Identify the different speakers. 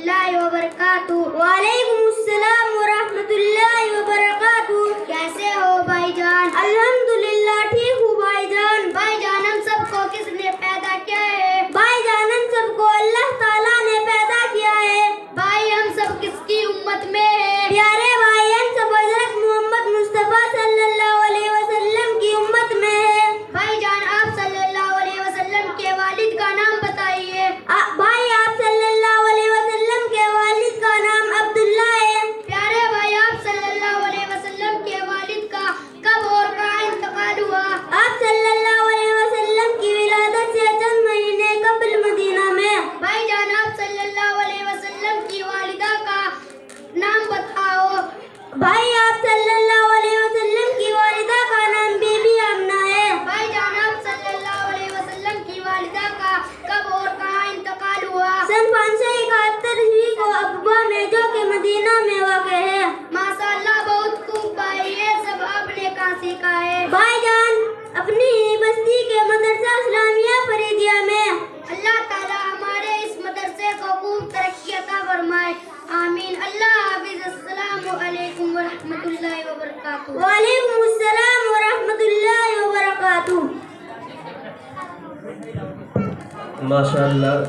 Speaker 1: اللہ وبرکاتہ۔ وعلیکم السلام ورحمۃ اللہ وبرکاتہ۔ کیسے ہو بھائی جان؟ الحمدللہ ٹھیک ہوں بھائی جان۔ بھائی جان ہم سب کو کس نے پیدا کیا ہے؟ بھائی جان ہم سب کو اللہ تعالیٰ نے پیدا کیا ہے۔ بھائی ہم سب کس کی امت میں ہیں؟ پیارے بھائی ہم سب حضرت محمد مصطفیٰ صلی اللہ علیہ وسلم کی امت میں ہیں۔ بھائی جان آپ صلی اللہ علیہ وسلم کے والد کا نام بتائیے۔ بھائی آپ صلی اللہ علیہ وسلم کے والد کا نام عبداللہ ہے۔ پیارے بھائی آپ صلی اللہ علیہ وسلم کے والد کا کب اور کہاں انتقال ہوا؟ آپ صلی اللہ علیہ وسلم کی ولادت سے چند مہینے قبل مدینہ میں۔ بھائی جان آپ صلی اللہ علیہ وسلم کی والدہ کا نام بتاؤ۔ بھائی آپ صلی اللہ علیہ وسلم کی والدہ کا نام بی بی آمنہ ہے۔ بھائی جان آپ صلی اللہ علیہ وسلم کی والدہ کا کب اور کہاں انتقال ہوا؟ سن 571 کو ابوا میں جو کہ مدینہ میں واقع ہے۔ ماشاء اللہ بہت خوب بھائی، یہ سب آپ نے کہاں سیکھا ہے؟ بھائی جان اپنی ہی بستی کے مدرسہ اسلامیہ فریدیہ میں۔ اللہ تعالیٰ ہمارے اس مدرسے کو خوب ترقی عطا فرمائے، آمین۔ اللہ حافظ۔ السلام علیکم ورحمۃ اللہ وبرکاتہ۔ وعلیکم السلام ورحمۃ اللہ وبرکاتہ۔
Speaker 2: ماشاء اللہ۔